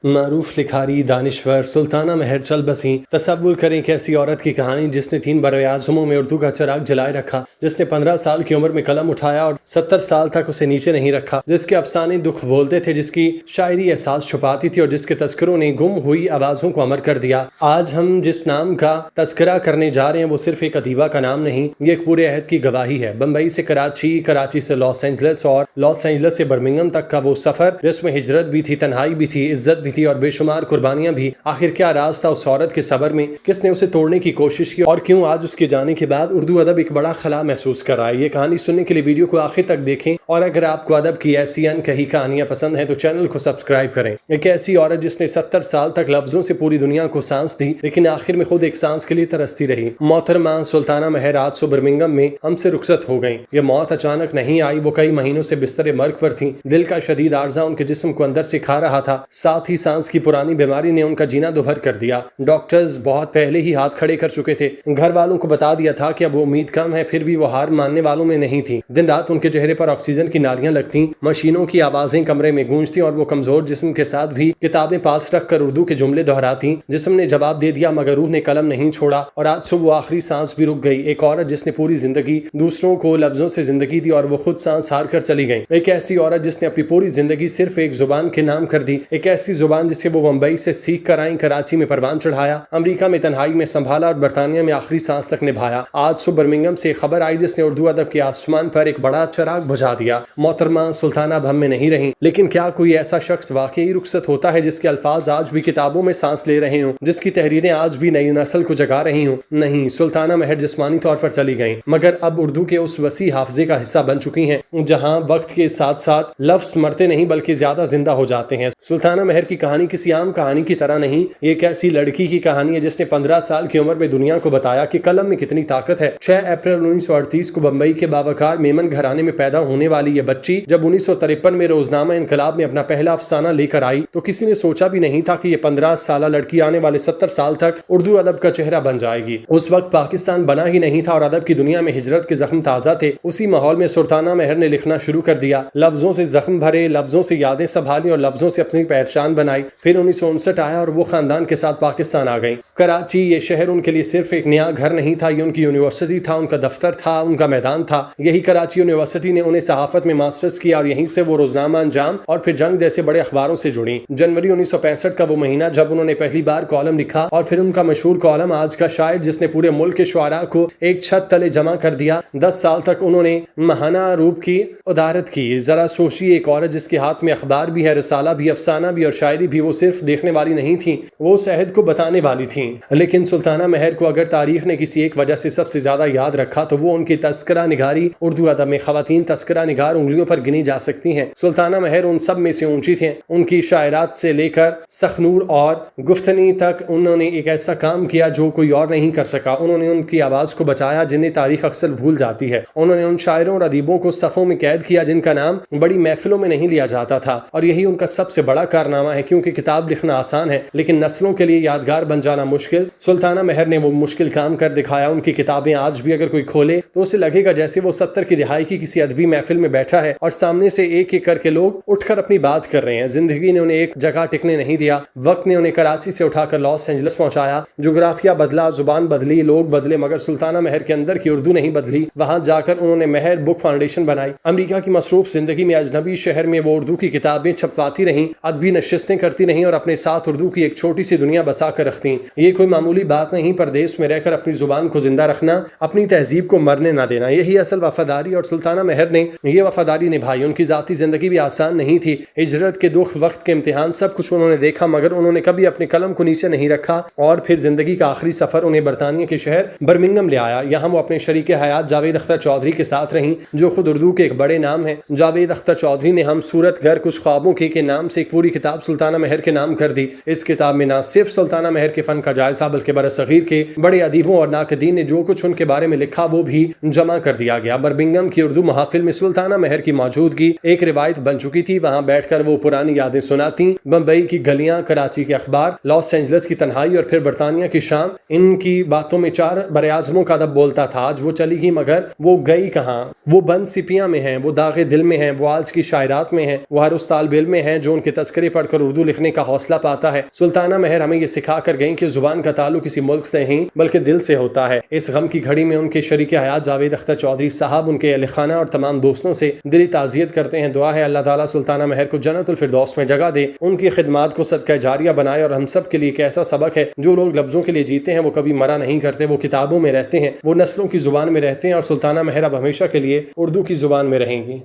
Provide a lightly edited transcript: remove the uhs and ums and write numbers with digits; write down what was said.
معروف لکھاری دانشور سلطانہ مہر چل بسیں۔ تصور کریں ایک ایسی عورت کی کہانی جس نے 3 براعظموں میں اردو کا چراغ جلائے رکھا، جس نے 15 سال کی عمر میں قلم اٹھایا اور 70 سال تک اسے نیچے نہیں رکھا، جس کے افسانے دکھ بولتے تھے، جس کی شاعری احساس چھپاتی تھی اور جس کے تذکروں نے گم ہوئی آوازوں کو امر کر دیا۔ آج ہم جس نام کا تذکرہ کرنے جا رہے ہیں وہ صرف ایک ادیبہ کا نام نہیں، یہ ایک پورے عہد کی گواہی ہے۔ بمبئی سے کراچی، کراچی سے لاس اینجلس اور لاس اینجلس سے برمنگھم تک کا وہ سفر جس میں ہجرت بھی تھی، تنہائی بھی تھی، عزت بھی تھی اور بے شمار قربانیاں بھی۔ آخر کیا راز تھا اس عورت کے صبر میں؟ کس نے اسے توڑنے کی کوشش کی اور کیوں آج اس کے جانے کے بعد اردو ادب ایک بڑا خلا محسوس کر رہا ہے؟ یہ کہانی سننے کے لیے ویڈیو کو آخر تک دیکھیں، اور اگر آپ کو ادب کی ایسی انکہی کہانیاں پسند ہیں تو چینل کو سبسکرائب کریں۔ ایک ایسی عورت جس نے 70 سال تک لفظوں سے پوری دنیا کو سانس دی، لیکن آخر میں خود ایک سانس کے لیے ترستی رہی۔ محترمہ سلطانہ مہر آج صبح برمنگھم میں ہم سے رخصت ہو گئیں۔ یہ موت اچانک نہیں آئی، وہ کئی مہینوں سے بستر مرگ پر تھیں۔ دل کا شدید عارضہ ان کے جسم کو اندر سے کھا رہا تھا، ساتھ ہی سانس کی پرانی بیماری نے ان کا جینا دوبھر کر دیا۔ ڈاکٹرز بہت پہلے ہی ہاتھ کھڑے کر چکے تھے، گھر والوں کو بتا دیا تھا کہ اب امید کم ہے، پھر بھی وہ ہار ماننے والوں میں نہیں تھی۔ دن رات ان کے چہرے پر آکسیجن کی نالیاں لگتیں، مشینوں کی آوازیں کمرے میں گونجتیں اور وہ کمزور جسم کے ساتھ بھی کتابیں پاس رکھ کر اردو کے جملے دہراتیں۔ جسم نے جواب دے دیا مگر روح نے قلم نہیں چھوڑا، اور آج صبح وہ آخری سانس بھی رک گئی۔ ایک عورت جس نے پوری زندگی دوسروں کو لفظوں سے زندگی دی اور وہ خود سانس ہار کر چلی گئی۔ ایک ایسی عورت جس نے اپنی پوری زندگی صرف ایک زبان کے نام کر دی، ایک ایسی زبان جسے وہ بمبئی سے سیکھ کر آئیں، کراچی میں پروان چڑھایا، امریکہ میں تنہائی میں سنبھالا اور برطانیہ میں آخری سانس تک نبھایا۔ آج صبح برمنگھم سے خبر آئی جس نے اردو ادب کے آسمان پر ایک بڑا چراغ بجھا دیا۔ محترمہ سلطانہ اب ہم میں نہیں رہیں، لیکن کیا کوئی ایسا شخص واقعی رخصت ہوتا ہے جس کے الفاظ آج بھی کتابوں میں سانس لے رہے ہوں، جس کی تحریریں آج بھی نئی نسل کو جگا رہی ہوں؟ نہیں، سلطانہ مہر جسمانی طور پر چلی گئیں، مگر اب اردو کے اس وسیع حافظے کا حصہ بن چکی ہیں جہاں وقت کے ساتھ ساتھ لفظ مرتے نہیں بلکہ زیادہ زندہ ہو جاتے ہیں۔ سلطانہ مہر کی کہانی کسی عام کہانی کی طرح نہیں، یہ ایک ایسی لڑکی کی کہانی ہے جس نے 15 سال کی عمر میں دنیا کو بتایا کہ قلم میں کتنی طاقت ہے۔ 6 اپریل 1938 کو بمبئی کے باوقار میمن گھرانے میں پیدا ہونے والی یہ بچی جب 1953 میں روزنامہ انقلاب میں اپنا پہلا افسانہ لے کر آئی تو کسی نے سوچا بھی نہیں تھا کہ یہ 15 سالہ لڑکی آنے والے 70 سال تک اردو ادب کا چہرہ بن جائے گی۔ اس وقت پاکستان بنا ہی نہیں تھا اور ادب کی دنیا میں ہجرت کے زخم تازہ تھے۔ اسی ماحول میں سلطانہ مہر نے لکھنا شروع کر دیا، لفظوں سے زخم بھرے، لفظوں سے یادیں سنبھالی اور لفظوں سے اپنی پہچان بنائی۔ پھر 1959 آیا اور وہ خاندان کے ساتھ پاکستان آ گئی۔ کراچی یہ شہر ان کے لیے صرف ایک نیا گھر نہیں تھا، یہ ان کی یونیورسٹی تھا، ان کا دفتر تھا، ان کا میدان تھا۔ یہی کراچی یونیورسٹی نے انہیں صحافت میں ماسٹرز کیا اور یہیں سے وہ روزنامہ انجام اور پھر جنگ جیسے بڑے اخباروں سے جڑیں۔ جنوری 1965 کا وہ مہینہ جب انہوں نے پہلی بار کالم لکھا اور پھر ان کا مشہور کالم آج کا شاعر جس نے پورے ملک کے شعراء کو ایک چھت تلے جمع کر دیا۔ 10 سال تک انہوں نے ماہانہ روپ کی ادارت کی۔ ذرا سوچیے، ایک عورت جس کے ہاتھ میں اخبار بھی ہے، رسالہ بھی، افسانہ بھی اور شاعری بھی، وہ صرف دیکھنے والی نہیں تھی، وہ اس عہد کو بتانے والی تھیں۔ لیکن سلطانہ مہر کو اگر تاریخ نے کسی ایک وجہ سے سب سے زیادہ یاد رکھا تو وہ ان کی تذکرہ نگاری۔ اردو ادب میں خواتین تذکرہ نگار انگلیوں پر گنی جا سکتی ہیں۔ سلطانہ مہر ان سب میں سے اونچی تھیں۔ ان کی شاعرات سے لے کر سخنور اور گفتنی تک انہوں نے ایک ایسا کام کیا جو کوئی اور نہیں کر سکا۔ انہوں نے ان کی آواز کو بچایا جنہیں تاریخ اکثر بھول جاتی ہے۔ انہوں نے ان شاعروں اور ادیبوں کو صفوں میں قید کیا جن کا نام بڑی محفلوں میں نہیں لیا جاتا تھا، اور یہی ان کا سب سے بڑا کارنامہ ہے، کیونکہ کتاب لکھنا آسان ہے لیکن نسلوں کے لیے یادگار بن جانا مشکل۔ سلطانہ مہر نے وہ مشکل کام کر دکھایا۔ ان کی کتابیں آج بھی اگر کوئی کھولے تو اسے لگے گا جیسے وہ 70 کی دہائی کی کسی ادبی محفل میں بیٹھا ہے اور سامنے سے ایک ایک کر کے لوگ اٹھ کر اپنی بات کر رہے ہیں۔ زندگی نے انہیں ایک جگہ ٹکنے نہیں دیا، وقت نے انہیں کراچی سے اٹھا کر لاس اینجلس پہنچایا۔ جغرافیہ بدلا، زبان بدلی، لوگ بدلے، مگر سلطانہ مہر کے اندر کی اردو نہیں بدلی۔ وہاں جا کر انہوں نے مہر بک فاؤنڈیشن بنائی۔ امریکہ کی مصروف زندگی میں اجنبی شہر میں وہ اردو کی کتابیں چھپواتی رہیں، ادبی نشستیں کرتی رہیں اور اپنے ساتھ اردو کی ایک چھوٹی سی دنیا بسا کر رکھتی۔ یہ کوئی معمولی بات نہیں، پردیس میں رہ کر اپنی زبان کو زندہ رکھنا، اپنی تہذیب کو مرنے نہ دینا، یہی اصل وفاداری، اور سلطانہ مہر نے یہ وفاداری نبھائی۔ ان کی ذاتی زندگی بھی آسان نہیں تھی، ہجرت کے دکھ، وقت کے امتحان، سب کچھ انہوں نے دیکھا، مگر انہوں نے کبھی اپنے قلم کو نیچے نہیں رکھا۔ اور پھر زندگی کا آخری سفر انہیں برطانیہ کے شہر برمنگھم لے آیا۔ یہاں وہ اپنے شریک حیات جاوید اختر چودھری کے ساتھ رہیں جو خود اردو کے ایک بڑے نام ہیں۔ جاوید اختر چودھری نے ہم صورت گر کچھ خوابوں کے نام سے ایک پوری کتاب سلطانہ مہر کے نام کر دی۔ اس کتاب میں نہ صرف سلطانہ مہر کے فن کا جائزہ بلکہ برصغیر کے بڑے ادیبوں اور ناقدین نے جو کچھ ان کے بارے میں لکھا وہ بھی جمع کر دیا گیا۔ برمنگھم کی اردو محافل میں سلطانہ مہر کی موجودگی ایک روایت بن چکی تھی۔ وہاں بیٹھ کر وہ پرانی یادیں سناتی، بمبئی کی گلیاں، کراچی کے اخبار، لاس اینجلس کی تنہائی اور پھر برطانیہ کی شام۔ ان کی باتوں میں 4 براعظموں کا ادب بولتا تھا۔ آج وہ چلی گئی مگر وہ گئی کہاں؟ وہ بند سپیاں میں ہیں، وہ داغ دل میں ہیں، وہ آج کی شاعرات میں ہیں، وہ ہر اس طالب علم میں ہیں جو ان کے تذکرے پڑھ کر اردو لکھنے کا حوصلہ پاتا ہے۔ سلطانہ مہر ہمیں یہ سکھا کر گئیں کہ زبان کا تعلق کسی ملک سے نہیں بلکہ دل سے ہوتا ہے۔ اس غم کی گھڑی میں ان کے شریک حیات جاوید اختر چودھری صاحب، ان کے اہل خانہ اور تمام دوستوں سے دلی تعزیت کرتے ہیں۔ دعا ہے اللہ تعالیٰ سلطانہ مہر کو جنت الفردوس میں جگہ دے، ان کی خدمات کو صدقہ جاریہ بنائے، اور ہم سب کے لیے ایک ایسا سبق ہے، جو لوگ لفظوں کے لیے جیتے ہیں وہ کبھی مرا نہیں کرتے، وہ کتابوں میں رہتے ہیں، وہ نسلوں کی زبان میں رہتے ہیں، اور سلطانہ مہر اب ہمیشہ کے لیے اردو کی زبان میں رہیں گی۔